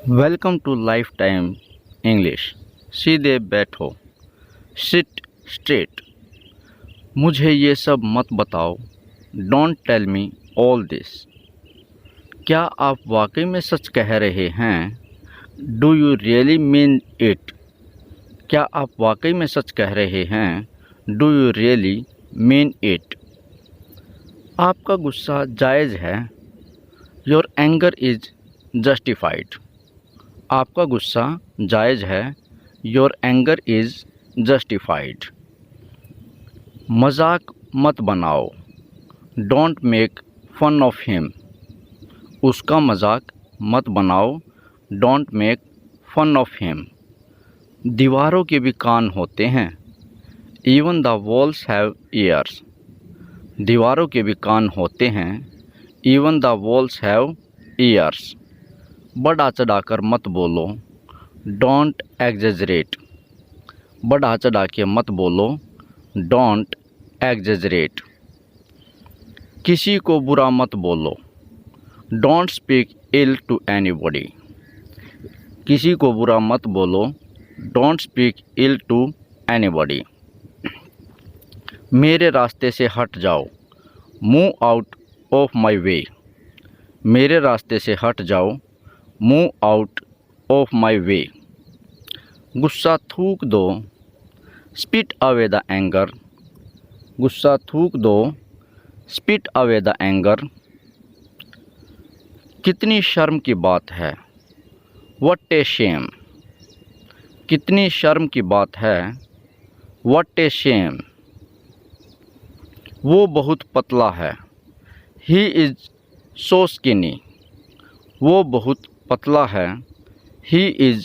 Welcome to Lifetime English. सीधे बैठो, sit straight. मुझे ये सब मत बताओ, don't tell me all this. क्या आप वाकई में सच कह रहे हैं? Do you really mean it? क्या आप वाकई में सच कह रहे हैं? Do you really mean it? आपका गुस्सा जायज़ है। Your anger is justified. आपका गुस्सा जायज़ है। Your anger is justified. मजाक मत बनाओ, don't make fun of him. उसका मजाक मत बनाओ, don't make fun of him. दीवारों के भी कान होते हैं, even the walls have ears. दीवारों के भी कान होते हैं, even the walls have ears. बढ़ा चढ़ाकर मत बोलो, डोंट एग्जेजरेट। बढ़ा चढ़ा के मत बोलो, डोंट एग्जेजरेट। किसी को बुरा मत बोलो, don't speak ill to anybody. किसी को बुरा मत बोलो, don't speak ill to anybody. मेरे रास्ते से हट जाओ, move out of my way. मेरे रास्ते से हट जाओ, move out of my way. गुस्सा थूक दो, स्पिट अवे द एंगर। गुस्सा थूक दो, स्पिट अवे द एंगर। कितनी शर्म की बात है, व्हाट ए शेम। कितनी शर्म की बात है, व्हाट ए शेम। वो बहुत पतला है, ही इज़ सो स्किनी। वो बहुत पतला है, ही इज़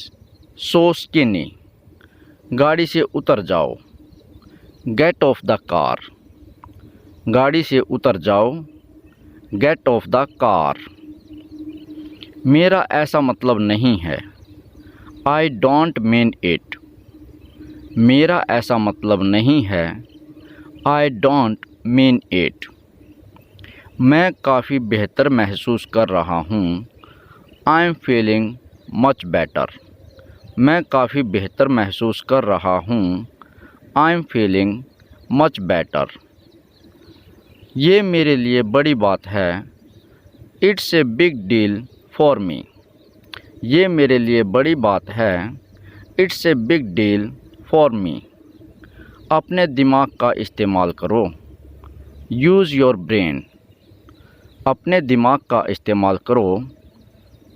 सो स्किनी। गाड़ी से उतर जाओ, गेट ऑफ द कार। गाड़ी से उतर जाओ, गेट ऑफ द कार। मेरा ऐसा मतलब नहीं है, आई डोंट मीन इट। मेरा ऐसा मतलब नहीं है, आई डोंट मीन इट। मैं काफ़ी बेहतर महसूस कर रहा हूँ, I am feeling much better. मैं काफ़ी बेहतर महसूस कर रहा हूँ, I am feeling much better. ये मेरे लिए बड़ी बात है, it's a big deal for me. ये मेरे लिए बड़ी बात है, it's a big deal for me. अपने दिमाग का इस्तेमाल करो, यूज़ योर ब्रेन। अपने दिमाग का इस्तेमाल करो,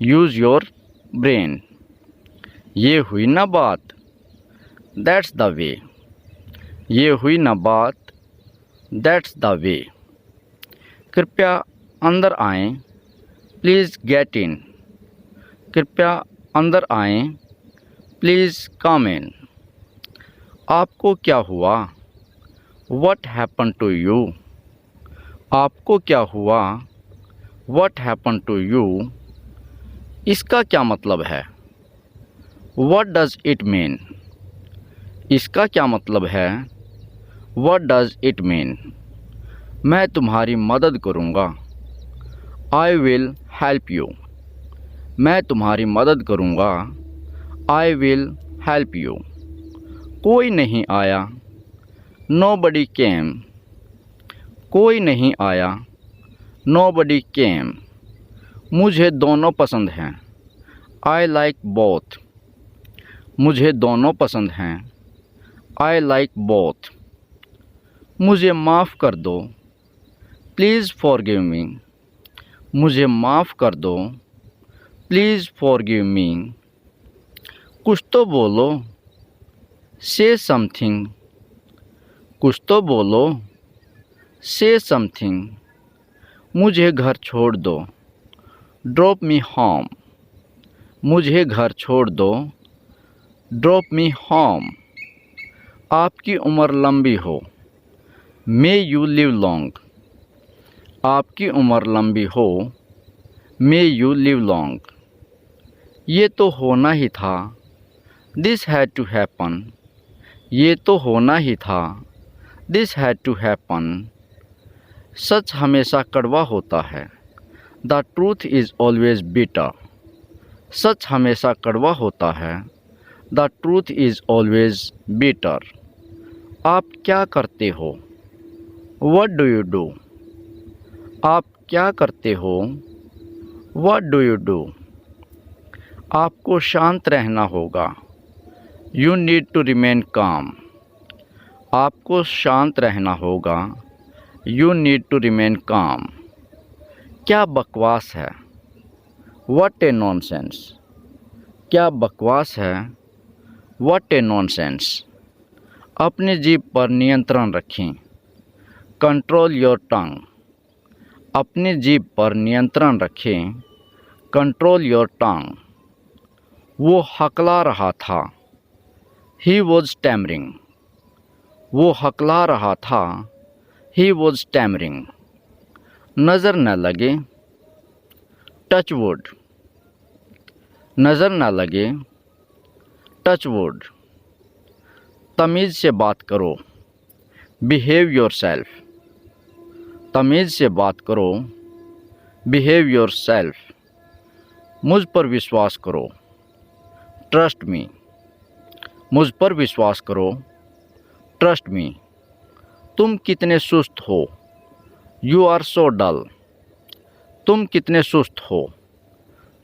यूज़ योर ब्रेन। ये हुई ना बात, दैट्स द वे। ये हुई ना बात, दैट्स द वे। कृपया अंदर आएं, प्लीज़ गेट इन। कृपया अंदर आएं, प्लीज़ कम इन। आपको क्या हुआ, व्हाट हैपन टू यू। आपको क्या हुआ, व्हाट हैपन टू यू। इसका क्या मतलब है, व्हाट डज़ इट मीन। इसका क्या मतलब है, व्हाट डज़ इट मीन। मैं तुम्हारी मदद करूँगा, आई विल हेल्प यू। मैं तुम्हारी मदद करूँगा, आई विल हेल्प यू। कोई नहीं आया, नोबडी केम। कोई नहीं आया, नोबडी केम। मुझे दोनों पसंद हैं, आई लाइक बोथ। मुझे दोनों पसंद हैं, आई लाइक बोथ। मुझे माफ़ कर दो, प्लीज़ फॉरगिव मी। मुझे माफ़ कर दो, प्लीज़ फॉरगिव मी। कुछ तो बोलो, से समथिंग। कुछ तो बोलो, से समथिंग। मुझे घर छोड़ दो, ड्रॉप मी होम। मुझे घर छोड़ दो, ड्रॉप मी होम। आपकी उम्र लंबी हो, मे यू लिव लॉन्ग। आपकी उम्र लंबी हो, मे यू लिव लॉन्ग। ये तो होना ही था, दिस हैड टू हैपन। ये तो होना ही था, दिस हैड टू हैपन। सच हमेशा कड़वा होता है, the truth is always bitter. सच हमेशा कड़वा होता है। The truth is always bitter. आप क्या करते हो? What do you do? आप क्या करते हो? What do you do? आपको शांत रहना होगा। यू नीड टू रिमेन काम। आपको शांत रहना होगा। यू नीड टू रिमेन काम। क्या बकवास है? What A nonsense. क्या बकवास है? What A nonsense. अपनी जीभ पर नियंत्रण रखें। Control your tongue. अपनी जीभ पर नियंत्रण रखें। Control your tongue. वो हकला रहा था। He was stammering. वो हकला रहा था। He was stammering. नज़र न लगे। Touch wood. नज़र न लगे। Touch wood. तमीज़ से बात करो। Behave your self. तमीज़ से बात करो। Behave your self. मुझ पर विश्वास करो। Trust me. मुझ पर विश्वास करो। Trust me. तुम कितने सुस्त हो। You are so dull. तुम कितने सुस्त हो।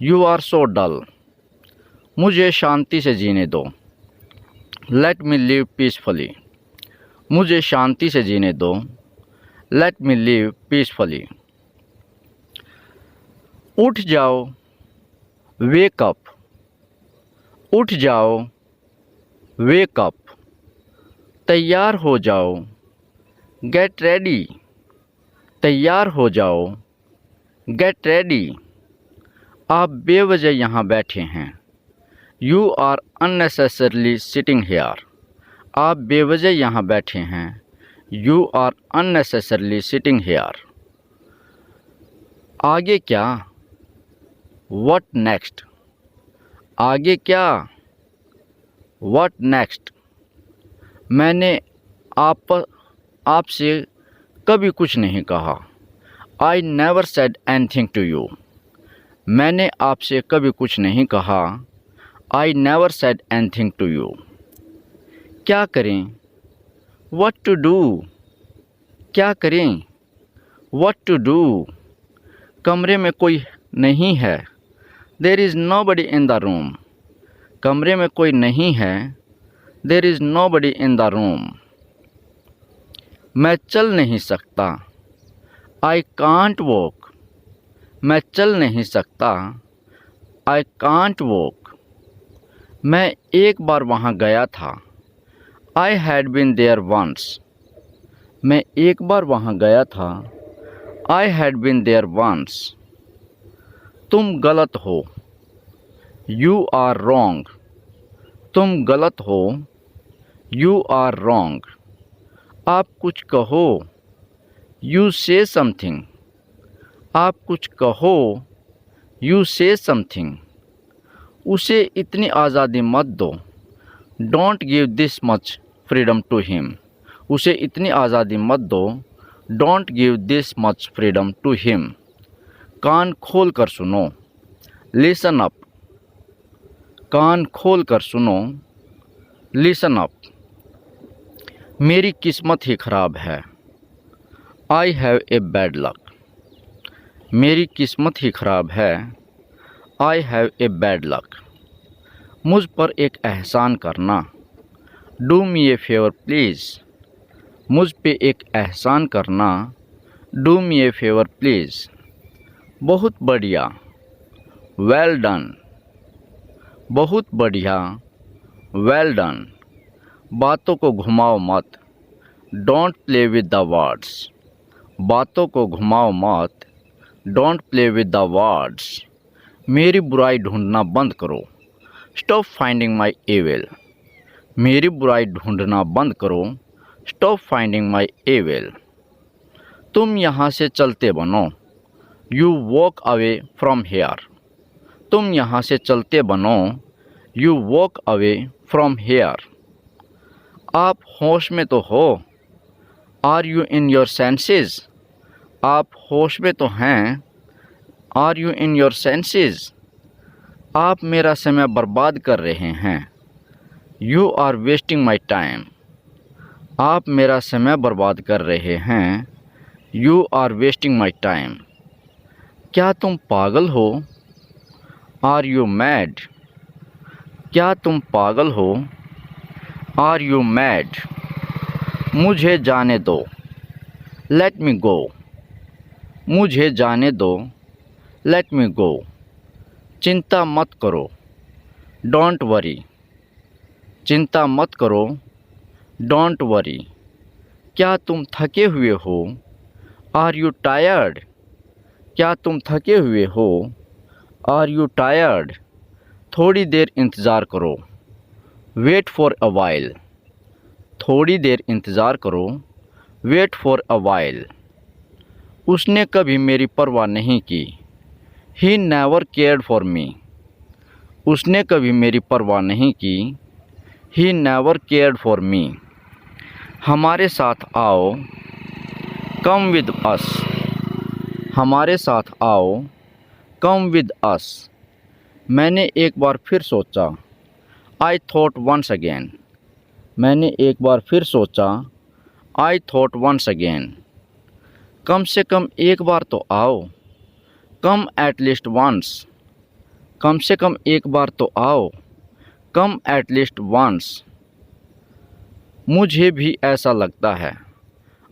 You are so dull. मुझे शांति से जीने दो। Let me live peacefully. मुझे शांति से जीने दो। Let me live peacefully. उठ जाओ। Wake up. उठ जाओ। Wake up. तैयार हो जाओ। Get ready. तैयार हो जाओ। Get ready. आप बेवजह यहाँ बैठे हैं। You are unnecessarily sitting hair. आप बेवजह यहाँ बैठे हैं। You are unnecessarily sitting here. आगे क्या? What next. आगे क्या? What next. मैंने आपसे कभी कुछ नहीं कहा। I never said anything to you. मैंने आपसे कभी कुछ नहीं कहा। I never said anything to you. क्या करें? What to do. क्या करें? What to do. कमरे में कोई नहीं है। There is nobody in the room. कमरे में कोई नहीं है। There is nobody in the room. मैं चल नहीं सकता। I can't walk. मैं चल नहीं सकता। I can't walk. मैं एक बार वहाँ गया था। I had been there once. मैं एक बार वहाँ गया था। I had been there once. तुम गलत हो। You are wrong. तुम गलत हो। You are wrong. आप कुछ कहो। यू से समथिंग। आप कुछ कहो। यू से समथिंग। उसे इतनी आज़ादी मत दो। Don't give this much freedom to him. उसे इतनी आज़ादी मत दो। Don't give this much freedom to him. कान खोल कर सुनो। Listen up. कान खोल कर सुनो। Listen up. मेरी किस्मत ही ख़राब है। I have a bad luck. मेरी किस्मत ही ख़राब है। I have a bad luck. मुझ पर एक एहसान करना। Do me a favour please. मुझ पे एक एहसान करना। Do me a favour please. बहुत बढ़िया। Well done. बहुत बढ़िया। Well done. बातों को घुमाओ मत। Don't play with the words. बातों को घुमाओ मत। Don't play with the words. मेरी बुराई ढूंढना बंद करो। Stop finding my evil. मेरी बुराई ढूंढना बंद करो। Stop finding my evil. तुम यहाँ से चलते बनो। You walk away from here. तुम यहाँ से चलते बनो। You walk away from here. आप होश में तो हो। Are you in your senses. आप होश में तो हैं। Are you in your senses. आप मेरा समय बर्बाद कर रहे हैं। You are wasting my time. आप मेरा समय बर्बाद कर रहे हैं। You are wasting my time. क्या तुम पागल हो? Are you mad? क्या तुम पागल हो? Are you mad? मुझे जाने दो। Let me go. मुझे जाने दो। Let me go. चिंता मत करो। Don't worry. चिंता मत करो। Don't worry. क्या तुम थके हुए हो? Are you tired? क्या तुम थके हुए हो? Are you tired? थोड़ी देर इंतज़ार करो। Wait for a while. थोड़ी देर इंतज़ार करो। Wait for a while. उसने कभी मेरी परवाह नहीं की। He never cared for me. उसने कभी मेरी परवाह नहीं की। He never cared for me. हमारे साथ आओ। Come with us. हमारे साथ आओ। Come with us. मैंने एक बार फिर सोचा। I thought once again. मैंने एक बार फिर सोचा। I thought once again. कम से कम एक बार तो आओ। Come at least once. कम से कम एक बार तो आओ। Come at least once. मुझे भी ऐसा लगता है।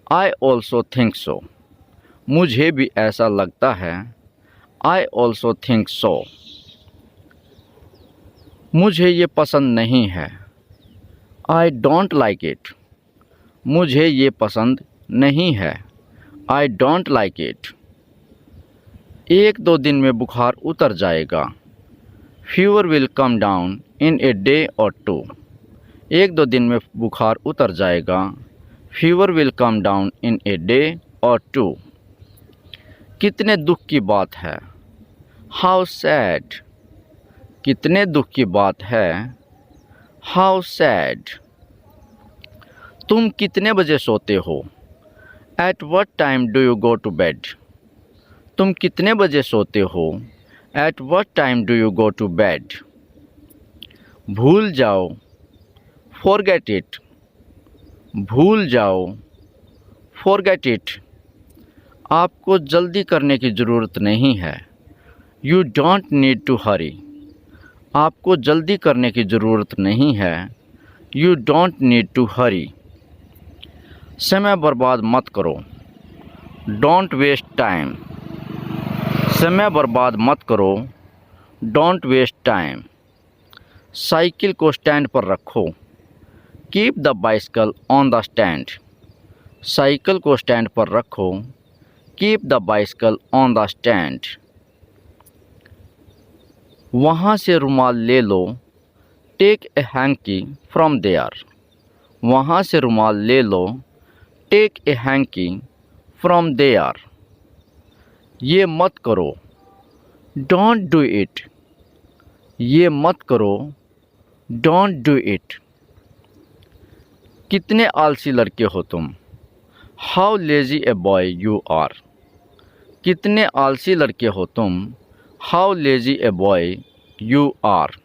I also think so. मुझे भी ऐसा लगता है। I also think so. मुझे ये पसंद नहीं है। I don't like it. मुझे ये पसंद नहीं है। I don't like it. एक दो दिन में बुखार उतर जाएगा। Fever will come down in a day or two. एक दो दिन में बुखार उतर जाएगा। Fever will come down in a day or two. कितने दुख की बात है। How sad. कितने दुख की बात है। How sad. तुम कितने बजे सोते हो? At what time do you go to bed. तुम कितने बजे सोते हो? At what time do you go to bed. भूल जाओ। Forget it. भूल जाओ। Forget it. आपको जल्दी करने की ज़रूरत नहीं है। You don't need to hurry. आपको जल्दी करने की ज़रूरत नहीं है। You don't need to hurry. समय बर्बाद मत करो। Don't waste time. समय बर्बाद मत करो। Don't waste time. साइकिल को स्टैंड पर रखो। Keep the bicycle on the stand. Cycle को स्टैंड पर रखो। Keep the bicycle on the stand. वहाँ से रुमाल ले लो। Take a hanky from there. वहाँ से रुमाल ले लो। Take a hanky from there. ये मत करो। Don't do it. ये मत करो। Don't do it. कितने आलसी लड़के हो तुम। How lazy a boy you are. कितने आलसी लड़के हो तुम। How lazy a boy you are.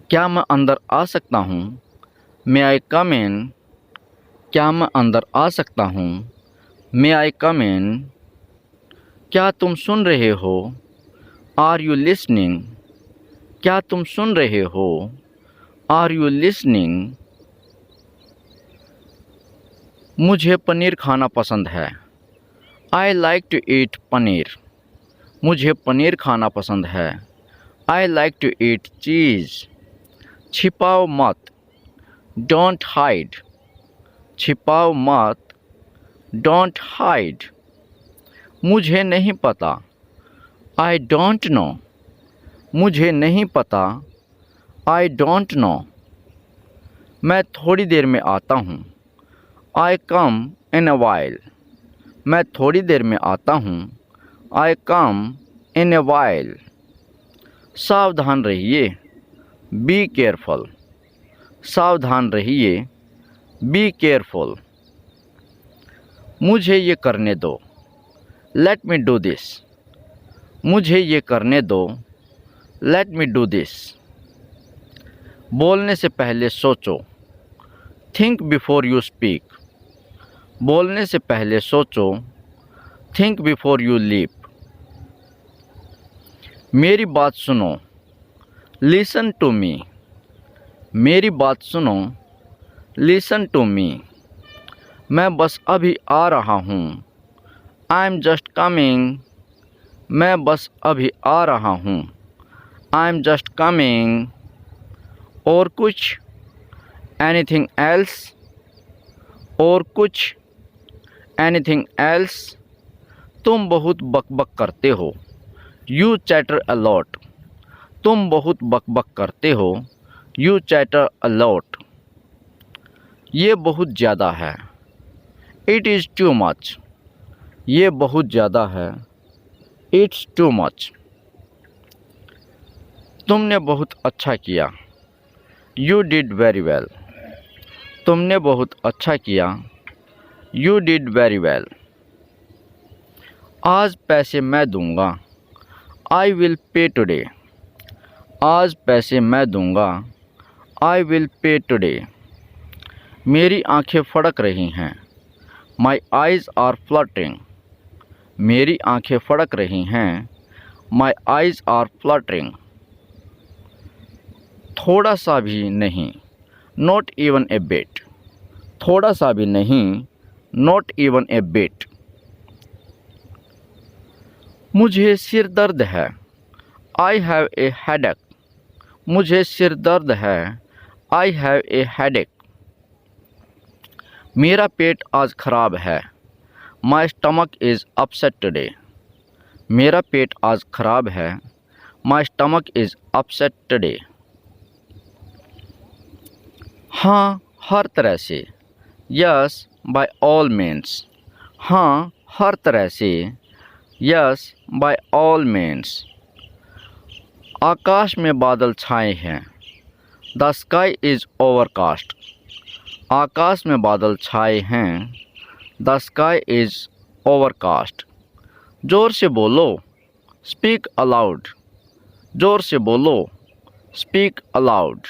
क्या मैं अंदर आ सकता हूँ? मे आई कम इन। क्या मैं अंदर आ सकता हूँ? मे आई कम इन। क्या तुम सुन रहे हो? Are you listening. क्या तुम सुन रहे हो? Are you listening. मुझे पनीर खाना पसंद है। I like to eat paneer. मुझे पनीर खाना पसंद है। आई लाइक टू ईट चीज़। छिपाओ मत। Don't hide. छिपाओ मत। Don't hide. मुझे नहीं पता। I don't know. मुझे नहीं पता। I don't know. मैं थोड़ी देर में आता हूँ। I come in a while. मैं थोड़ी देर में आता हूँ। I come in a while. सावधान रहिए। Be careful. सावधान रहिए। Be careful. मुझे ये करने दो। Let me do this. मुझे ये करने दो। Let me do this. बोलने से पहले सोचो। Think before you speak. बोलने से पहले सोचो। Think before you leap. मेरी बात सुनो। Listen to me. मेरी बात सुनो। Listen to me. मैं बस अभी आ रहा हूँ। I am just coming. मैं बस अभी आ रहा हूँ। I am just coming. और कुछ? Anything else? और कुछ? Anything else? तुम बहुत बकबक करते हो। You chatter a lot. तुम बहुत बकबक करते हो। You chatter a lot. ये बहुत ज़्यादा है। It is too much. ये बहुत ज़्यादा है। It's too much. तुमने बहुत अच्छा किया। You did very well. तुमने बहुत अच्छा किया। You did very well. आज पैसे मैं दूंगा। I will pay today. आज पैसे मैं दूंगा। I will pay today. मेरी आंखें फड़क रही हैं। My eyes are fluttering. मेरी आंखें फड़क रही हैं। My eyes are fluttering. थोड़ा सा भी नहीं। Not even a bit. थोड़ा सा भी नहीं। Not even a bit. मुझे सिर दर्द है। I have a headache. मुझे सिर दर्द है। I have a headache. मेरा पेट आज खराब है। My stomach is upset today. मेरा पेट आज खराब है। My stomach is upset today. हाँ, हर तरह से। Yes, by all means. हाँ, हर तरह से। Yes, by all means. आकाश में बादल छाए हैं। The sky is overcast. आकाश में बादल छाए हैं। The sky is overcast. ज़ोर से बोलो। Speak aloud. ज़ोर से बोलो। Speak aloud.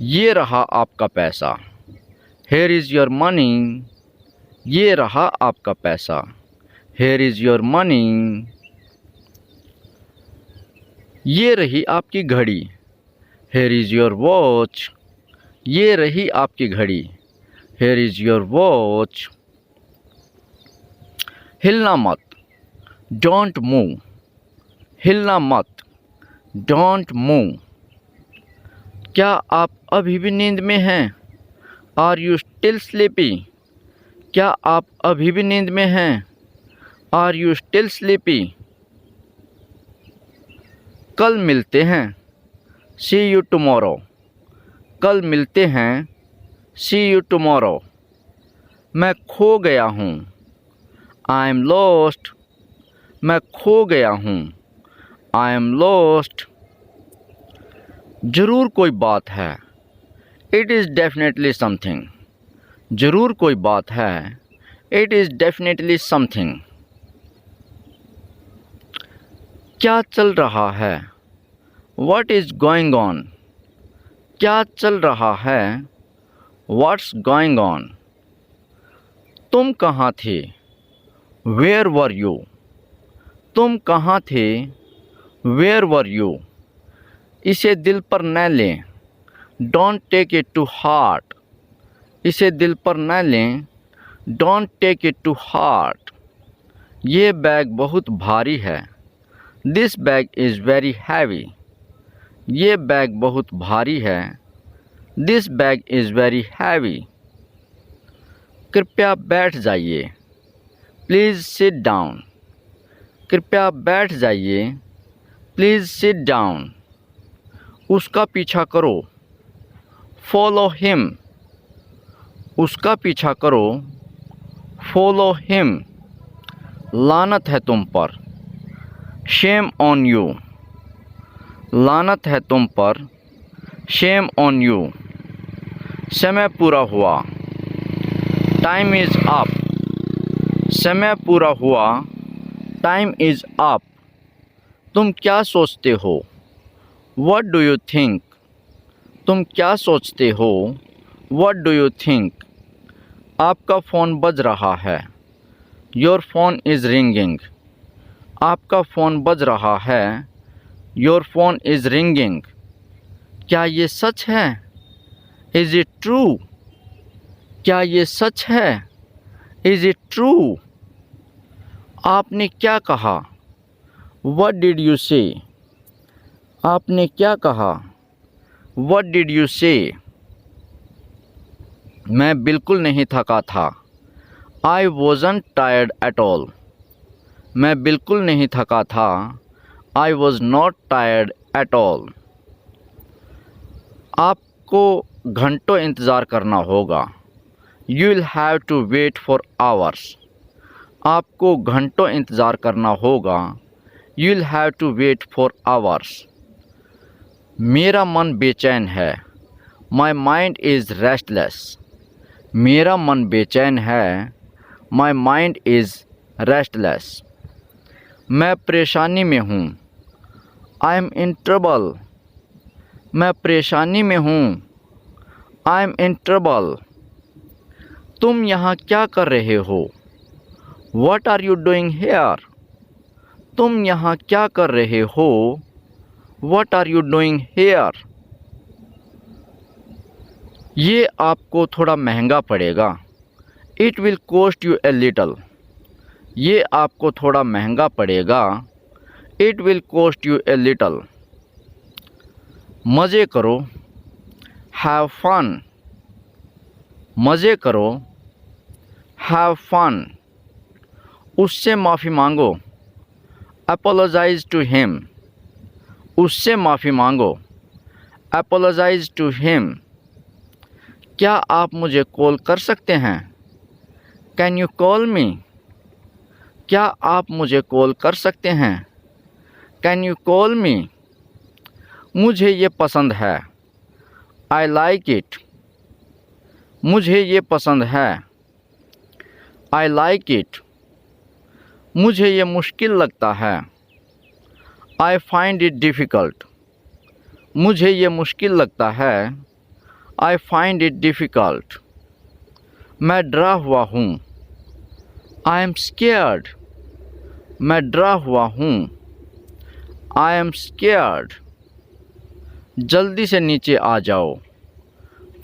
ये रहा आपका पैसा। Here is your money. ये रहा आपका पैसा। Here is your money. ये रही आपकी घड़ी। Here is your watch. ये रही आपकी घड़ी। Here is your watch. हिलना मत। Don't move. हिलना मत। Don't move. क्या आप अभी भी नींद में हैं? Are you still sleepy? क्या आप अभी भी नींद में हैं? Are you still sleepy? कल मिलते हैं। See you tomorrow. कल मिलते हैं। See you tomorrow. मैं खो गया हूँ। I am lost. मैं खो गया हूँ। I am lost. ज़रूर कोई बात है। It is definitely something. ज़रूर कोई बात है। It is definitely something. क्या चल रहा है? What is going on? क्या चल रहा है? What's going on? तुम कहाँ थे? Where were you? तुम कहाँ थे? Where were you? इसे दिल पर न लें। Don't take it to heart. इसे दिल पर न लें। Don't take it to heart. ये बैग बहुत भारी है। This bag is very heavy. ये बैग बहुत भारी है। This bag is very heavy. कृपया बैठ जाइए। Please sit down. कृपया बैठ जाइए। Please sit down. उसका पीछा करो। Follow him. उसका पीछा करो। Follow him. लानत है तुम पर। Shame on you. लानत है तुम पर। Shame on you. समय पूरा हुआ। Time is up. समय पूरा हुआ। Time is up. तुम क्या सोचते हो? What do you think? तुम क्या सोचते हो? What do you think? आपका फ़ोन बज रहा है। Your phone is ringing. आपका फ़ोन बज रहा है। Your phone is ringing. क्या ये सच है? Is it true? क्या ये सच है? Is it true? आपने क्या कहा? What did you say? आपने क्या कहा? What did you say? मैं बिल्कुल नहीं थका था। I wasn't tired at all. मैं बिल्कुल नहीं थका था। I was not tired at all. आपको घंटों इंतज़ार करना होगा। You will have to wait for hours. आपको घंटों इंतज़ार करना होगा। You will have to wait for hours. मेरा मन बेचैन है। My mind is restless. मेरा मन बेचैन है। My mind is restless. मैं परेशानी में हूँ। I am in trouble. मैं परेशानी में हूँ। I am in trouble. तुम यहाँ क्या कर रहे हो? What are you doing here? तुम यहाँ क्या कर रहे हो? What are you doing here? ये आपको थोड़ा महंगा पड़ेगा। It will cost you a little. ये आपको थोड़ा महंगा पड़ेगा। It will cost you a little. मज़े करो। Have fun. मज़े करो। Have fun. उससे माफ़ी मांगो। Apologize to him. उससे माफ़ी मांगो। Apologize to him. क्या आप मुझे कॉल कर सकते हैं? Can you call me? क्या आप मुझे कॉल कर सकते हैं? Can you call me? मुझे ये पसंद है। I like it. मुझे ये पसंद है। I like it. मुझे ये मुश्किल लगता है। I find it difficult. मुझे ये मुश्किल लगता है। I find it difficult. मैं डरा हुआ हूँ। I am scared. मैं डरा हुआ हूँ। I am scared. जल्दी से नीचे आ जाओ।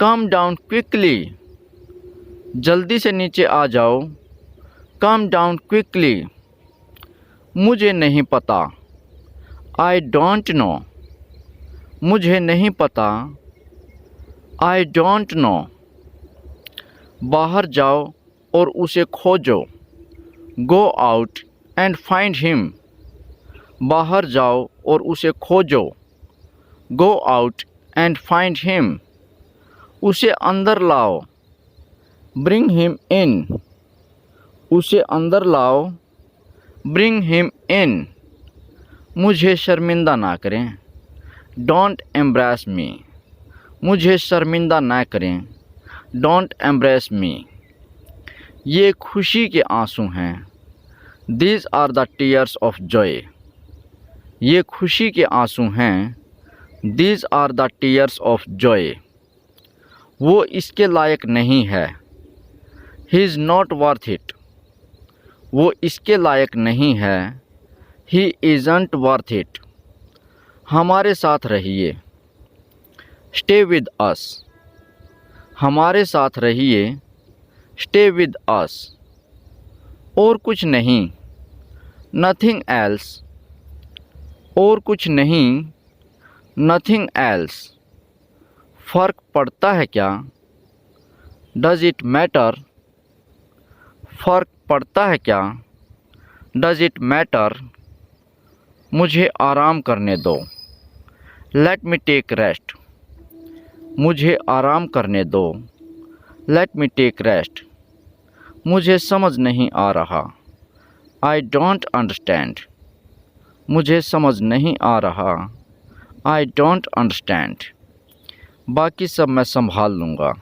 Come down quickly. जल्दी से नीचे आ जाओ। Come down quickly. मुझे नहीं पता। I don't know. मुझे नहीं पता। I don't know. बाहर जाओ और उसे खोजो। Go out and find him. बाहर जाओ और उसे खोजो। Go out and find him. उसे अंदर लाओ। Bring him in. उसे अंदर लाओ। Bring him in. मुझे शर्मिंदा ना करें। Don't embarrass me. मुझे शर्मिंदा ना करें। Don't embarrass me. ये खुशी के आंसू हैं। These are the tears of joy. ये खुशी के आंसू हैं। These are the tears of joy. वो इसके लायक नहीं है। He is not worth it. वो इसके लायक नहीं है। He isn't worth it. हमारे साथ रहिए। Stay with us. हमारे साथ रहिए। Stay with us. और कुछ नहीं। Nothing else. और कुछ नहीं। Nothing else. फ़र्क पड़ता है क्या? Does it matter? फ़र्क पड़ता है क्या? Does it matter? मुझे आराम करने दो। Let me take rest. मुझे आराम करने दो। Let me take rest. मुझे समझ नहीं आ रहा। I don't understand. मुझे समझ नहीं आ रहा। I don't understand. बाकी सब मैं संभाल लूँगा।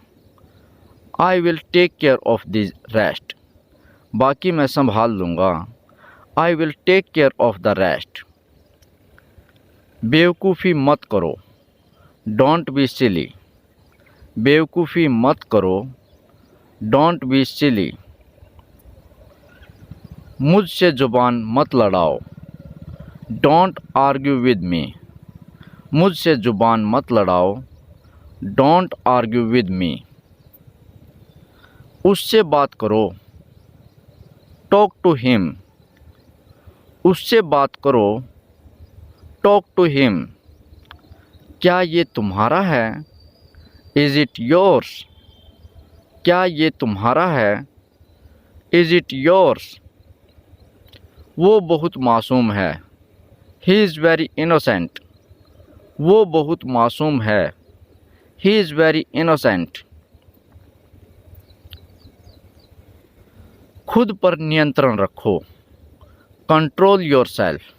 I will take care of the rest. बाकी मैं संभाल लूँगा। I will take care of the rest. बेवकूफ़ी मत करो, डोंट बी सिली। बेवकूफ़ी मत करो, डोंट बी सिली। मुझसे ज़ुबान मत लड़ाओ, डोंट आर्ग्यू विद मी। मुझसे ज़ुबान मत लड़ाओ, डोंट आर्ग्यू विद मी। उससे बात करो, टॉक टू हिम। उससे बात करो, टॉक टू हिम। क्या ये तुम्हारा है? Is it yours? क्या ये तुम्हारा है? Is it yours? वो बहुत मासूम है, ही इज़ वेरी इनोसेंट। वो बहुत मासूम है, ही इज़ वेरी इनोसेंट। खुद पर नियंत्रण रखो, कंट्रोल योरसेल्फ।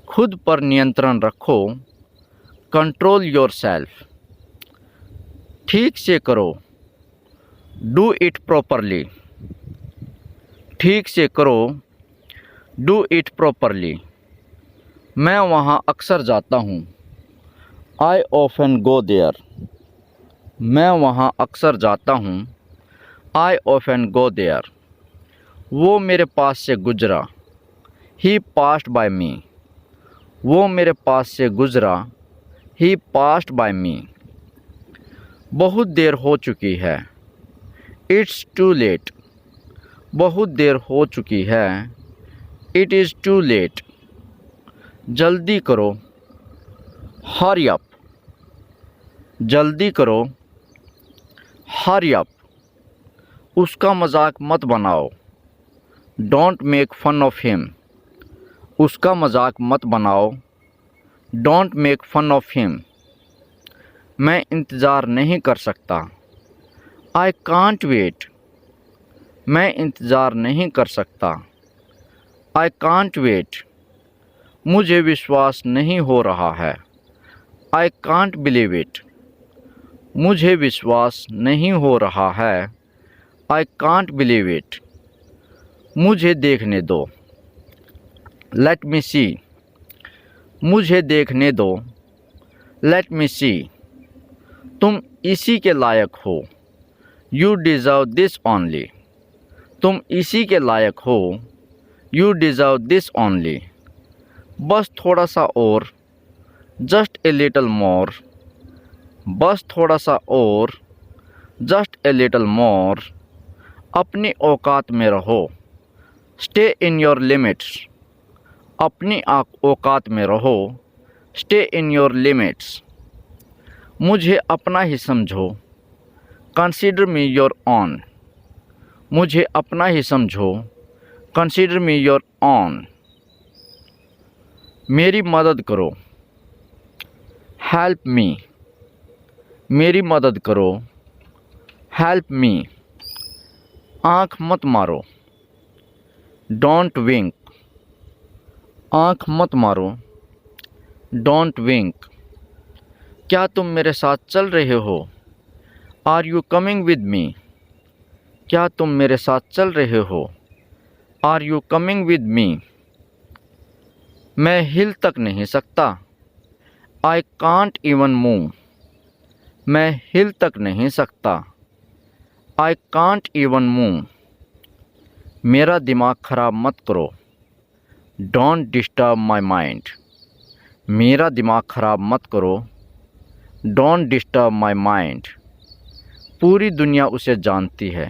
खुद पर नियंत्रण रखो, कंट्रोल योरसेल्फ। ठीक से करो, डू इट प्रॉपरली। ठीक से करो, डू इट प्रॉपरली। मैं वहाँ अक्सर जाता हूँ, आई ऑफन गो देयर। मैं वहाँ अक्सर जाता हूँ, आई ऑफन गो देयर। वो मेरे पास से गुजरा, ही पास्ड बाय मी। वो मेरे पास से गुजरा, ही पास्ड बाय मी। बहुत देर हो चुकी है, इट्स टू लेट। बहुत देर हो चुकी है, इट इज़ टू लेट। जल्दी करो, हरी अप। जल्दी करो, हरी अप। उसका मजाक मत बनाओ, don't make fun of him. उसका मजाक मत बनाओ, don't make fun of him. मैं इंतज़ार नहीं कर सकता, आई कांट वेट। मैं इंतज़ार नहीं कर सकता, आई कांट वेट। मुझे विश्वास नहीं हो रहा है, आई कांट बिलीव इट। मुझे विश्वास नहीं हो रहा है, आई कांट बिलीव इट। मुझे देखने दो, लेट मी सी। मुझे देखने दो, लेट मी सी। तुम इसी के लायक हो, यू डिज़र्व दिस ओनली। तुम इसी के लायक हो, यू डिज़र्व दिस ओनली। बस थोड़ा सा और, जस्ट ए लिटल मोर। बस थोड़ा सा और, जस्ट ए लिटल मोर। अपनी औकात में रहो, स्टे इन योर लिमिट्स। अपनी औकात में रहो, स्टे इन योर लिमिट्स। मुझे अपना ही समझो, कंसीडर मी योर ओन। मुझे अपना ही समझो, कंसीडर मी योर ओन। मेरी मदद करो, हेल्प मी। मेरी मदद करो, हेल्प मी। आँख मत मारो, डोंट विंक। आँख मत मारो, डोंट विंक। क्या तुम मेरे साथ चल रहे हो? Are you coming with me? क्या तुम मेरे साथ चल रहे हो? Are you coming with me? मैं हिल तक नहीं सकता, आई कांट इवन मूव। मैं हिल तक नहीं सकता, आई कांट इवन मूव। मेरा दिमाग ख़राब मत करो, डोंट डिस्टर्ब माई माइंड। मेरा दिमाग ख़राब मत करो, डोंट डिस्टर्ब माई माइंड। पूरी दुनिया उसे जानती है,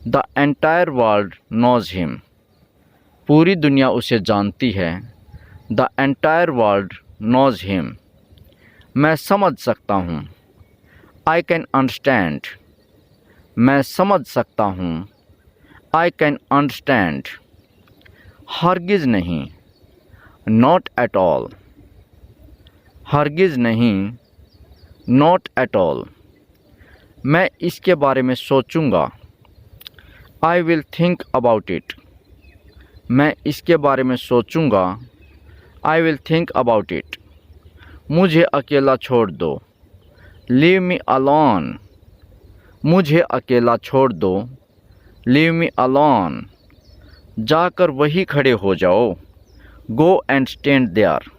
the entire world knows him. पूरी दुनिया उसे जानती है, the entire world knows him. मैं समझ सकता हूँ, आई कैन अंडरस्टैंड। मैं समझ सकता हूँ, आई कैन अंडरस्टैंड। हरगिज़ नहीं, नॉट एट ऑल। हरगिज़ नहीं, नॉट एट ऑल। मैं इसके बारे में सोचूंगा, I will think about it. मैं इसके बारे में सोचूंगा, I will think about it. मुझे अकेला छोड़ दो, लीव मी अलोन। मुझे अकेला छोड़ दो, लीव मी अलोन। जाकर वहीं खड़े हो जाओ, गो एंड स्टैंड देयर।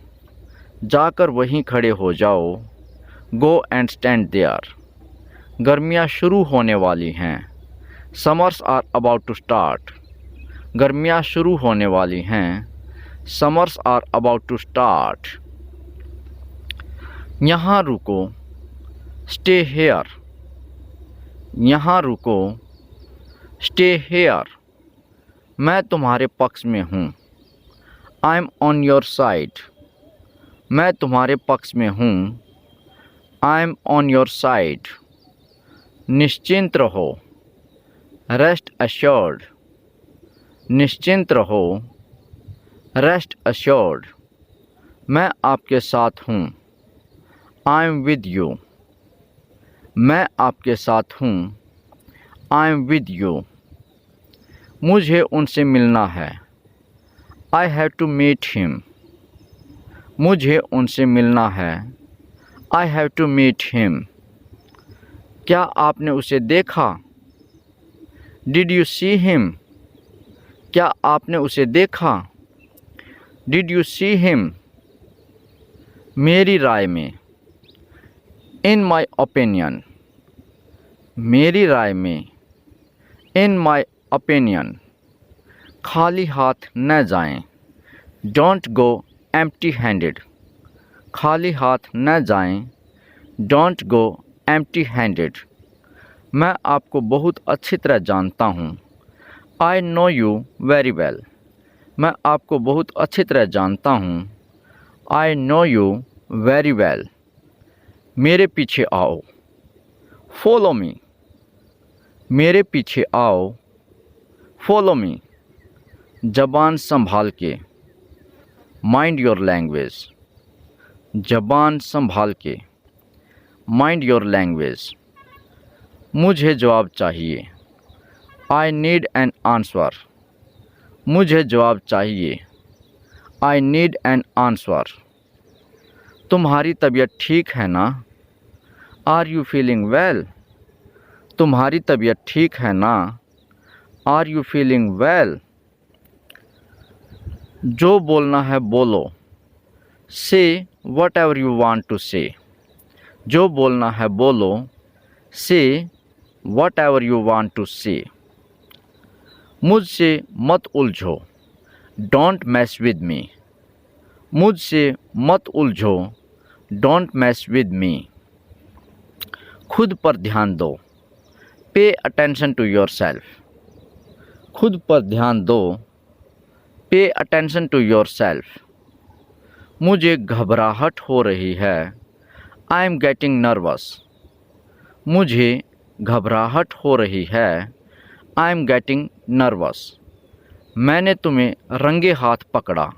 जाकर वहीं खड़े हो जाओ। Go and stand there. गर्मियाँ शुरू होने वाली हैं। Summers are about to start. गर्मियाँ शुरू होने वाली हैं। Summers are about to start. यहाँ रुको। Stay here. यहाँ रुको। Stay here. मैं तुम्हारे पक्ष में हूँ। I am on your side. मैं तुम्हारे पक्ष में हूँ। I am on your side. निश्चिंत रहो। Rest assured. निश्चिंत रहो। Rest assured. मैं आपके साथ हूँ। I am with you. मैं आपके साथ हूँ। I am with you. मुझे उनसे मिलना है। I have to meet him. मुझे उनसे मिलना है। I have to meet him. क्या आपने उसे देखा? Did you see him? क्या आपने उसे देखा? Did you see him? मेरी राय में। In my opinion. मेरी राय में। In my opinion. खाली हाथ न जाएं। Don't go empty handed. खाली हाथ न जाएं। Don't go empty handed. मैं आपको बहुत अच्छी तरह जानता हूँ। I know you very well. मैं आपको बहुत अच्छी तरह जानता हूँ। I know you very well. मेरे पीछे आओ। Follow me. मेरे पीछे आओ। Follow me. ज़बान संभाल के। Mind your language. ज़बान संभाल के। Mind your language. मुझे जवाब चाहिए। I need an answer. मुझे जवाब चाहिए। I need an answer. तुम्हारी तबीयत ठीक है ना? Are you feeling well? तुम्हारी तबीयत ठीक है ना? Are you feeling well? जो बोलना है बोलो। Say whatever you want to say. जो बोलना है बोलो। Say whatever you want to say. मुझसे मत उलझो। Don't mess with me. मुझसे मत उलझो। Don't mess with me. खुद पर ध्यान दो। Pay attention to your self. खुद पर ध्यान दो। Pay attention to your self. मुझे घबराहट हो रही है। I am getting nervous. मुझे घबराहट हो रही है। I am getting nervous. मैंने तुम्हें रंगे हाथ पकड़ा।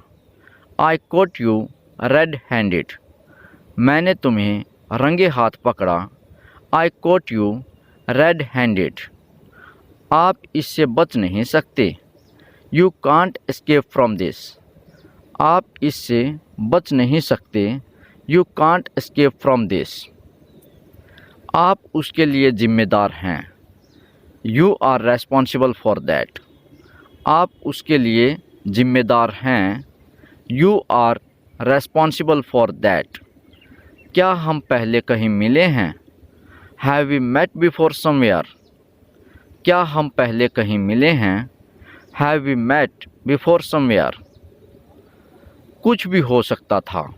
I caught you red handed. मैंने तुम्हें रंगे हाथ पकड़ा। I caught you red handed. आप इससे बच नहीं सकते। You can't escape from this. आप इससे बच नहीं सकते। You can't escape from this. आप उसके लिए जिम्मेदार हैं। You are responsible for that. आप उसके लिए जिम्मेदार हैं। You are responsible for that. क्या हम पहले कहीं मिले हैं? Have we met before somewhere. क्या हम पहले कहीं मिले हैं? Have we met before somewhere. कुछ भी हो सकता था।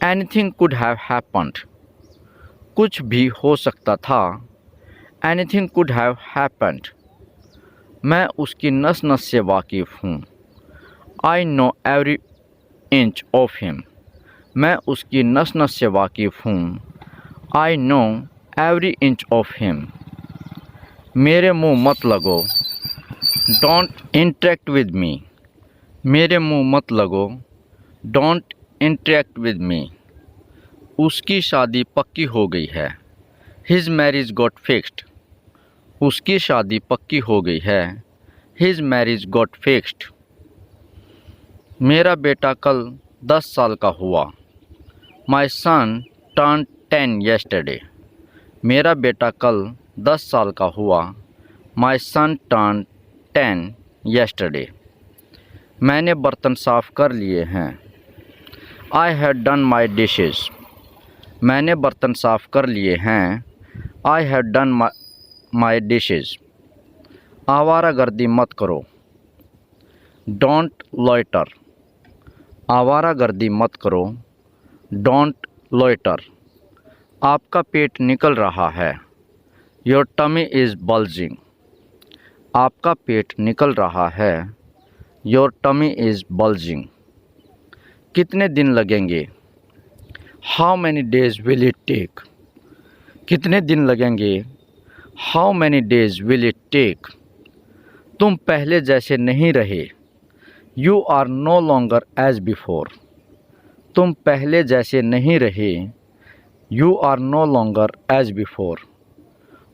Anything could have happened. कुछ भी हो सकता था। Anything could have happened. मैं उसकी नस नस से वाकिफ़ हूँ। I know every inch of him. मैं उसकी नस नस से वाकिफ़ हूँ। I know every inch of him. मेरे मुँह मत लगो। Don't interact with me. मेरे मुँह मत लगो। Don't interact with me. उसकी शादी पक्की हो गई है। His marriage got fixed. उसकी शादी पक्की हो गई है। His marriage got fixed. मेरा बेटा कल 10 साल का हुआ। माई सन टर्न 10 yesterday। मेरा बेटा कल 10 साल का हुआ। माई सन टर्न 10 yesterday। मैंने बर्तन साफ़ कर लिए हैं। I have done my dishes. मैंने बर्तन साफ़ कर लिए हैं। I have done my dishes. आवारागर्दी मत करो। Don't loiter. आवारागर्दी मत करो। Don't loiter. आपका पेट निकल रहा है। Your tummy is bulging. आपका पेट निकल रहा है। Your tummy is bulging. कितने दिन लगेंगे? How many days will it take. कितने दिन लगेंगे? How many days will it take. तुम पहले जैसे नहीं रहे। You are no longer as before. तुम पहले जैसे नहीं रहे। You are no longer as before.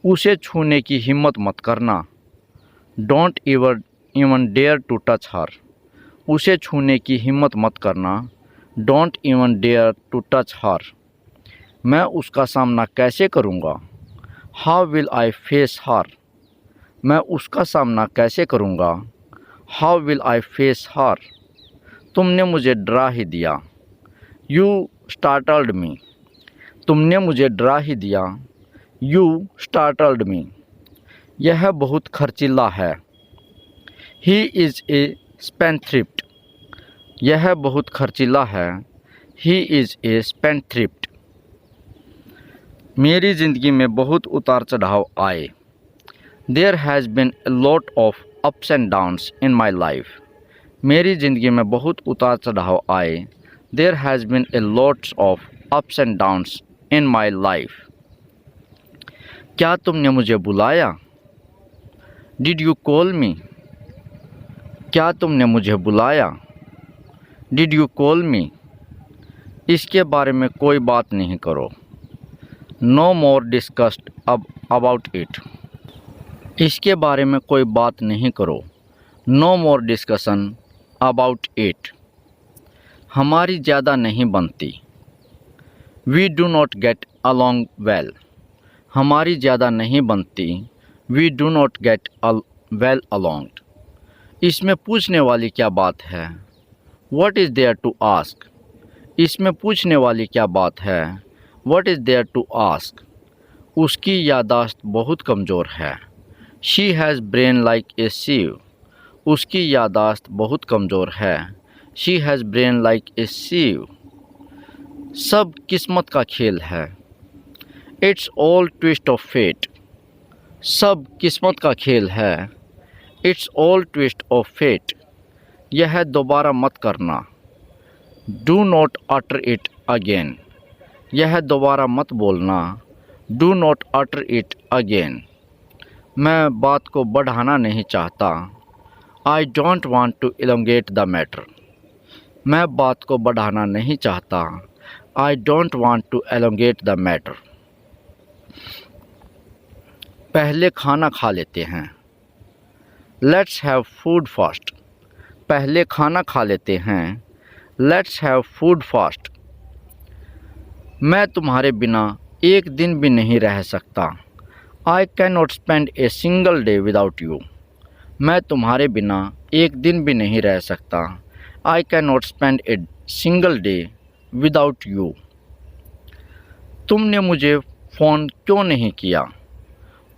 उसे छूने की हिम्मत मत करना। Don't even dare to touch her. उसे छूने की हिम्मत मत करना। Don't even dare to touch her. मैं उसका सामना कैसे करूँगा? How will I face her. मैं उसका सामना कैसे करूँगा? How will I face her. तुमने मुझे डरा ही दिया। You startled me. तुमने मुझे डरा ही दिया। You startled me. यह बहुत खर्चीला है। He is a spendthrift. यह बहुत खर्चीला है। He is a spendthrift. मेरी ज़िंदगी में बहुत उतार चढ़ाव आए। There has been a lot of ups and downs in my life. मेरी ज़िंदगी में बहुत उतार चढ़ाव आए। There has been a lots of ups and downs in my life. क्या तुमने मुझे बुलाया? Did you call me. क्या तुमने मुझे बुलाया? Did you call me. इसके बारे में कोई बात नहीं करो। No more discussed about it. इसके बारे में कोई बात नहीं करो। No more discussion about it. हमारी ज़्यादा नहीं बनती। We do not get along well. हमारी ज़्यादा नहीं बनती। We do not get well along. इसमें पूछने वाली क्या बात है? What is there to ask? इसमें पूछने वाली क्या बात है? What is there to ask? उसकी याददाश्त बहुत कमज़ोर है। She has brain like a sieve. उसकी याददाश्त बहुत कमज़ोर है। She has brain like a sieve. सब किस्मत का खेल है। It's all twist of fate. सब किस्मत का खेल है। It's all twist of fate. यह दोबारा मत करना। Do not utter it again. यह दोबारा मत बोलना। Do not utter it again. मैं बात को बढ़ाना नहीं चाहता। I don't want to elongate the matter. मैं बात को बढ़ाना नहीं चाहता। I don't want to elongate the matter. पहले खाना खा लेते हैं। Let's have food first. पहले खाना खा लेते हैं। Let's have food fast. मैं तुम्हारे बिना एक दिन भी नहीं रह सकता। I can not spend a single day without you. मैं तुम्हारे बिना एक दिन भी नहीं रह सकता। I can not spend a single day without you. तुमने मुझे फ़ोन क्यों नहीं किया?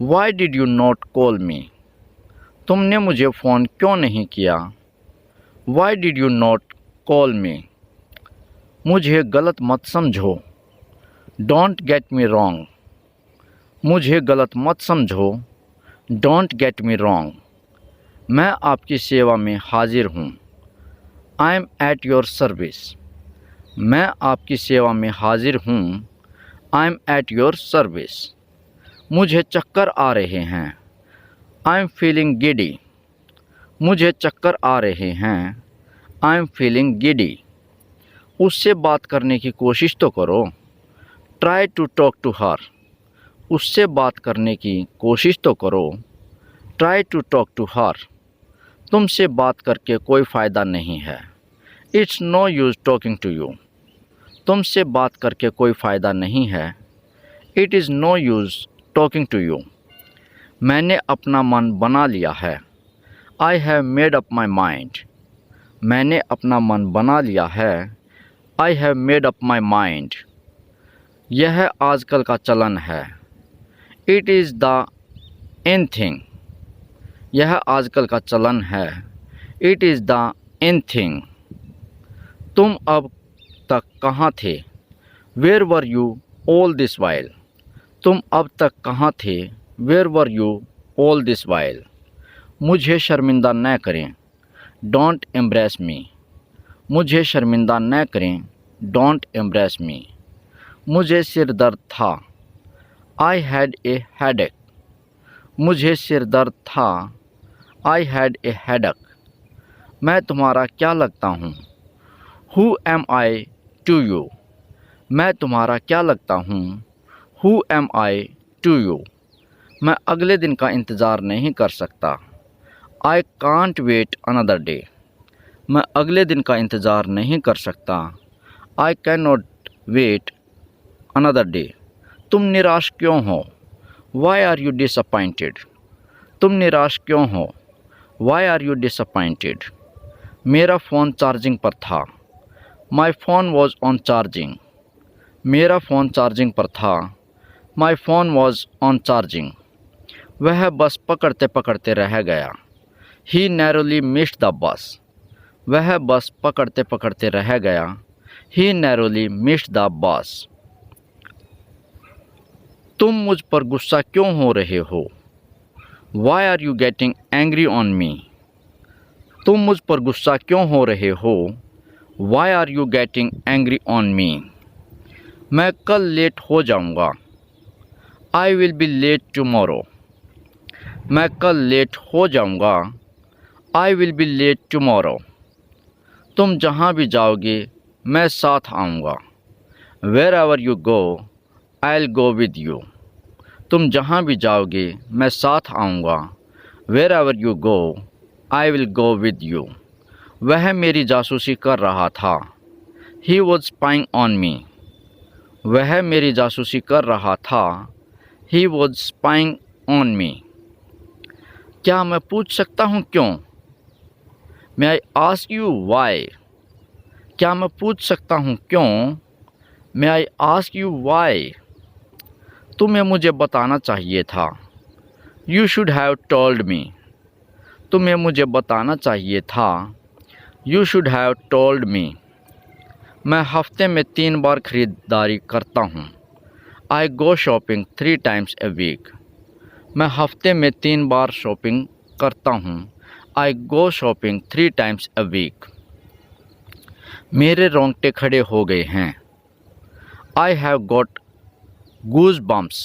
Y did you not call मी। तुमने मुझे फ़ोन क्यों नहीं किया? Y did you not call me. मुझे गलत मत समझो। Don't get me wrong. मुझे गलत मत समझो। Don't get me wrong. मैं आपकी सेवा में हाजिर हूँ। I am at your service. मैं आपकी सेवा में हाजिर हूँ। I am at your service. मुझे चक्कर आ रहे हैं। I am feeling giddy. मुझे चक्कर आ रहे हैं। I am feeling giddy. उससे बात करने की कोशिश तो करो। Try to talk to her. उससे बात करने की कोशिश तो करो। Try to talk to her. तुमसे बात करके कोई फ़ायदा नहीं है। It's no use talking to you. तुमसे बात करके कोई फ़ायदा नहीं है। It is no use talking to you. मैंने अपना मन बना लिया है। I have made up my mind. मैंने अपना मन बना लिया है। I have made up my mind. यह आजकल का चलन है। It is the in thing. यह आजकल का चलन है। It is the in thing. तुम अब तक कहाँ थे? Where were you all this while. तुम अब तक कहाँ थे? Where were you all this while. मुझे शर्मिंदा न करें। Don't embarrass me. मुझे शर्मिंदा न करें। Don't embarrass me. मुझे सिर दर्द था। I had a headache. मुझे सिर दर्द था। I had a headache. मैं तुम्हारा क्या लगता हूँ? Who am I to you. मैं तुम्हारा क्या लगता हूँ? Who am I to you. मैं अगले दिन का इंतज़ार नहीं कर सकता। I can't wait another day. मैं अगले दिन का इंतज़ार नहीं कर सकता। I can not wait another day. तुम निराश क्यों हो? Why are you disappointed. तुम निराश क्यों हो? Why are you disappointed. मेरा फ़ोन चार्जिंग पर था। My phone was on charging. मेरा फ़ोन चार्जिंग पर था। My phone was on charging. वह बस पकड़ते पकड़ते रह गया। ही नैरोली मिस्ड द बस। वह बस पकड़ते पकड़ते रह गया। ही नैरोली मिस्ड द बस। तुम मुझ पर गुस्सा क्यों हो रहे हो? Why are you getting angry on me. तुम मुझ पर गुस्सा क्यों हो रहे हो? Why are you getting angry on me. मैं कल लेट हो जाऊंगा। I will be late tomorrow. मैं कल लेट हो जाऊंगा। I will be late tomorrow. तुम जहाँ भी जाओगे मैं साथ आऊँगा। Wherever you go I will go with you. तुम जहाँ भी जाओगे मैं साथ आऊँगा। Wherever you go I will go with you. वह मेरी जासूसी कर रहा था। He was spying on me. वह मेरी जासूसी कर रहा था। He was spying on me. क्या मैं पूछ सकता हूँ क्यों? मे आई आस्क यू वाई। क्या मैं पूछ सकता हूँ क्यों? मे आई आस्क यू वाई। तुम्हें मुझे बताना चाहिए था। You should have told me. तुम्हें मुझे बताना चाहिए था। You should have told me. मैं हफ्ते में 3 बार खरीदारी करता हूँ। आई go shopping 3 times a week। मैं हफ्ते में 3 बार शॉपिंग करता हूँ। आई go shopping 3 times a week। मेरे रोंगटे खड़े हो गए हैं। I have got goose bumps.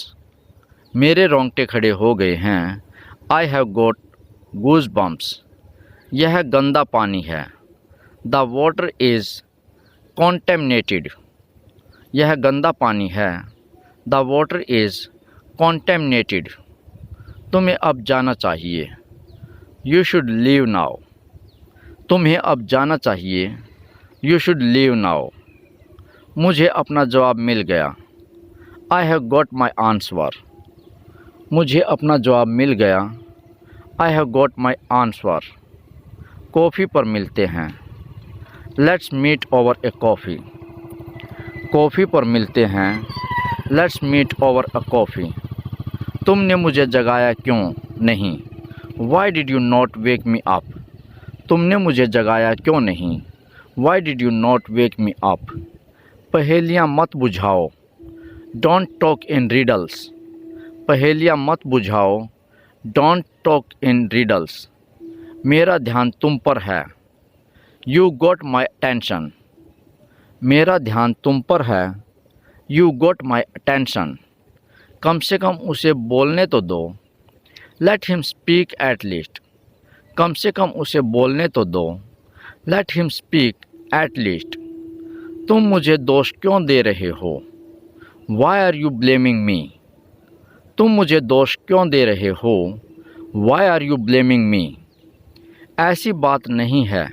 मेरे रोंगटे खड़े हो गए हैं। I have got goose bumps. यह गंदा पानी है। The water is contaminated. यह गंदा पानी है। The water is contaminated. तुम्हें अब जाना चाहिए। You should leave now. तुम्हें अब जाना चाहिए। You should leave now. मुझे अपना जवाब मिल गया। I have got my answer. मुझे अपना जवाब मिल गया। I have got my answer. Coffee पर मिलते हैं। Let's meet over a coffee. Coffee पर मिलते हैं। Let's meet over a coffee. तुमने मुझे जगाया क्यों नहीं? Why did you not wake me up. तुमने मुझे जगाया क्यों नहीं? Why did you not wake me up. पहेलियाँ मत बुझाओ। Don't talk in riddles. पहेलियाँ मत बुझाओ। Don't talk in riddles. मेरा ध्यान तुम पर है। You got my attention. मेरा ध्यान तुम पर है। You got my attention. कम से कम उसे बोलने तो दो। Let him speak at least. कम से कम उसे बोलने तो दो। Let him speak at least. तुम मुझे दोष क्यों दे रहे हो? Why are you blaming me. तुम मुझे दोष क्यों दे रहे हो? Why are you blaming me. ऐसी बात नहीं है।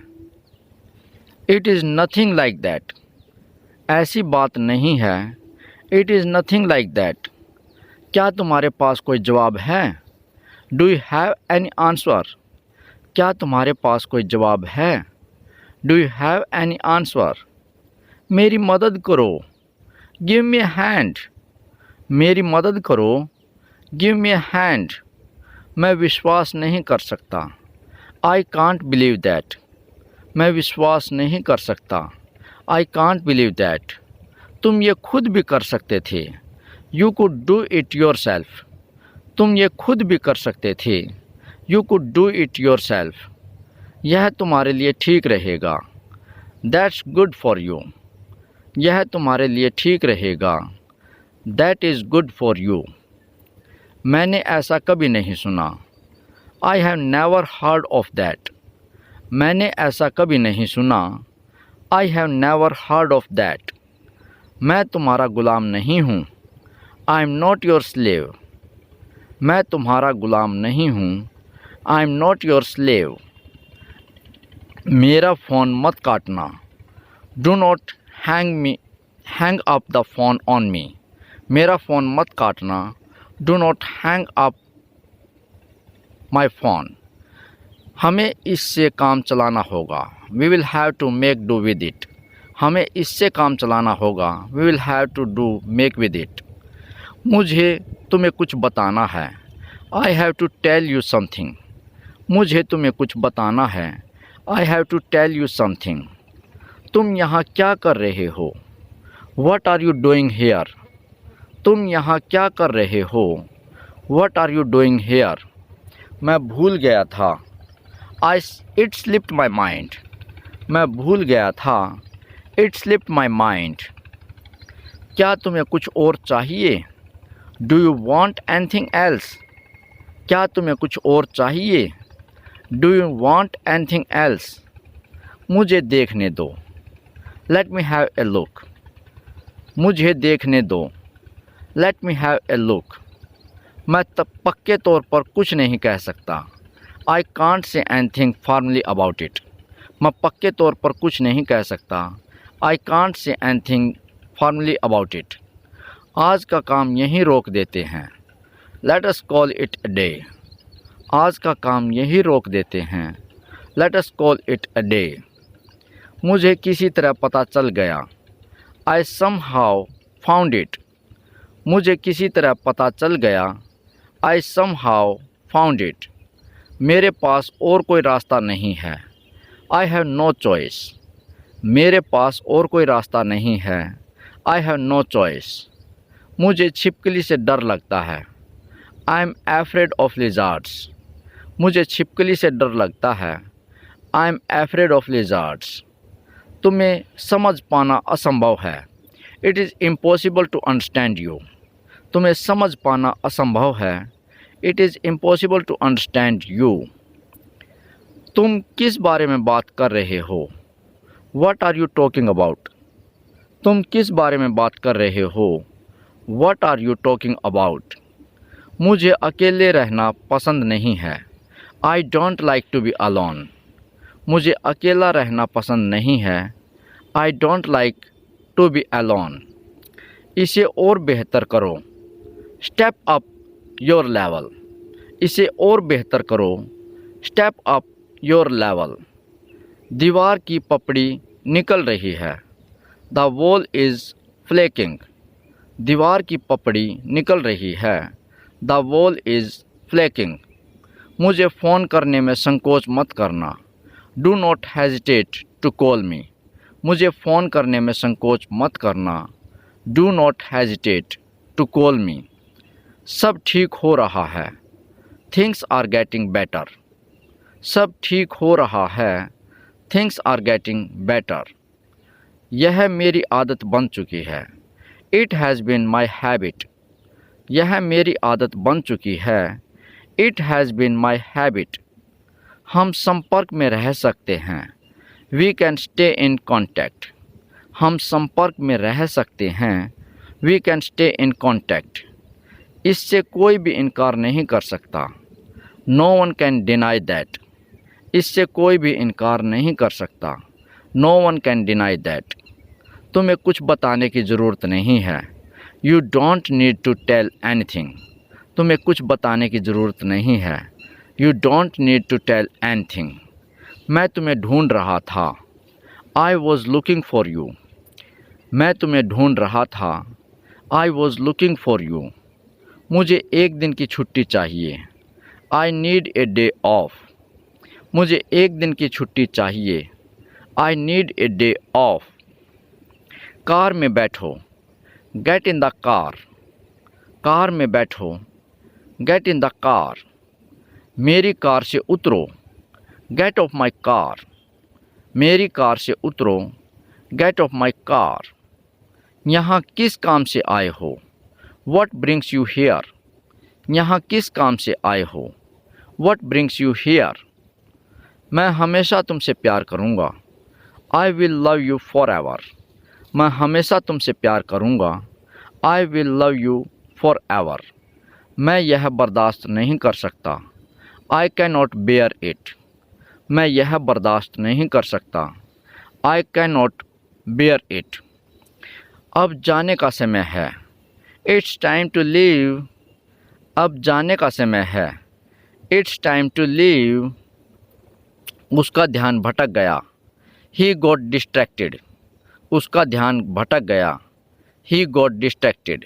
It is nothing like that. ऐसी बात नहीं है। It is nothing like that. क्या तुम्हारे पास कोई जवाब है? Do you have any answer. क्या तुम्हारे पास कोई जवाब है? Do you have any answer. मेरी मदद करो, गिव मी अ हैंड। मेरी मदद करो, गिव मी अ हैंड। मैं विश्वास नहीं कर सकता, आई कांट बिलीव दैट। मैं विश्वास नहीं कर सकता, आई कांट बिलीव दैट। तुम ये खुद भी कर सकते थे, you could do it your self. तुम ये खुद भी कर सकते थे, you could do it your self. यह तुम्हारे लिए ठीक रहेगा, दैट्स गुड फॉर यू। यह तुम्हारे लिए ठीक रहेगा, that is good for you. मैंने ऐसा कभी नहीं सुना, I have never heard of that. मैंने ऐसा कभी नहीं सुना, I have never heard of that. मैं तुम्हारा गुलाम नहीं हूँ, I am not your slave. मैं तुम्हारा गुलाम नहीं हूँ, I am not your slave. मेरा फ़ोन मत काटना, do not hang up the phone on me. मेरा फ़ोन मत काटना, do not hang up my phone. हमें इससे काम चलाना होगा, we will have to make do with it. हमें इससे काम चलाना होगा, we will have to do make with it. मुझे तुम्हें कुछ बताना है, I have to tell you something. मुझे तुम्हें कुछ बताना है, I have to tell you something. तुम यहाँ क्या कर रहे हो, what are you doing here. तुम यहाँ क्या कर रहे हो, what are you doing here. मैं भूल गया था, इट स्लिप्ड माई माइंड। मैं भूल गया था, इट स्लिप्ड माई माइंड। क्या तुम्हें कुछ और चाहिए, do you want anything else. क्या तुम्हें कुछ और चाहिए, do you want anything else. मुझे देखने दो, let me have a look. मुझे देखने दो, let me have a look. मैं तब पक्के तौर पर कुछ नहीं कह सकता, I can't say anything formally about it. मैं पक्के तौर पर कुछ नहीं कह सकता, I can't say anything formally about it. आज का काम यहीं रोक देते हैं, let us call it a day. आज का काम यहीं रोक देते हैं, let us call it a day. मुझे किसी तरह पता चल गया, आई समहाउ फाउंड इट। मुझे किसी तरह पता चल गया, आई समहाउ फाउंड इट। मेरे पास और कोई रास्ता नहीं है, आई हैव नो चॉइस। मेरे पास और कोई रास्ता नहीं है, आई हैव नो चॉइस। मुझे छिपकली से डर लगता है, I am afraid of lizards. मुझे छिपकली से डर लगता है, I am afraid of lizards. तुम्हें समझ पाना असंभव है, it is impossible to understand you. तुम्हें समझ पाना असंभव है, it is impossible to understand you. तुम किस बारे में बात कर रहे हो, what are you talking about. तुम किस बारे में बात कर रहे हो, what are you talking about. मुझे अकेले रहना पसंद नहीं है, I don't like to be alone. मुझे अकेला रहना पसंद नहीं है, I don't like to be alone. इसे और बेहतर करो, स्टेप अप योर लेवल। इसे और बेहतर करो, स्टेप अप योर लेवल। दीवार की पपड़ी निकल रही है, द वॉल इज़ फ्लेकिंग। दीवार की पपड़ी निकल रही है, द वॉल इज़ फ्लेकिंग। मुझे फ़ोन करने में संकोच मत करना, do not hesitate to call me. मुझे फ़ोन करने में संकोच मत करना, do not hesitate to call me. सब ठीक हो रहा है, थिंग्स आर गेटिंग बेटर। सब ठीक हो रहा है, थिंग्स आर गेटिंग बेटर। यह मेरी आदत बन चुकी है, it has been my habit. यह मेरी आदत बन चुकी है, it has been my habit. हम संपर्क में रह सकते हैं, we can stay in contact. हम संपर्क में रह सकते हैं, we can stay in contact. इससे कोई भी इनकार नहीं कर सकता, no one can deny that. इससे कोई भी इनकार नहीं कर सकता, no one can deny that. तुम्हें कुछ बताने की ज़रूरत नहीं है, you don't need to tell anything. तुम्हें कुछ बताने की ज़रूरत नहीं है, you don't need to tell anything. मैं तुम्हें ढूंढ रहा था, I was looking for you. मैं तुम्हें ढूंढ रहा था। I was looking for you. मुझे एक दिन की छुट्टी चाहिए। I need a day off. मुझे एक दिन की छुट्टी चाहिए। I need a day off. Car में बैठो। Get in the car. Car में बैठो। Get in the car. मेरी कार से उतरो। Get off my car. मेरी कार से उतरो। Get off my car. यहाँ किस काम से आए हो? What brings you here. यहाँ किस काम से आए हो? What brings you here. मैं हमेशा तुमसे प्यार करूँगा। I will love you forever. मैं हमेशा तुमसे प्यार करूँगा। I will love you forever. मैं यह बर्दाश्त नहीं कर सकता। I can not bear it. मैं यह बर्दाश्त नहीं कर सकता। I can not bear it. अब जाने का समय है। It's time to leave. अब जाने का समय है। It's time to leave. उसका ध्यान भटक गया। He got distracted. उसका ध्यान भटक गया। He got distracted.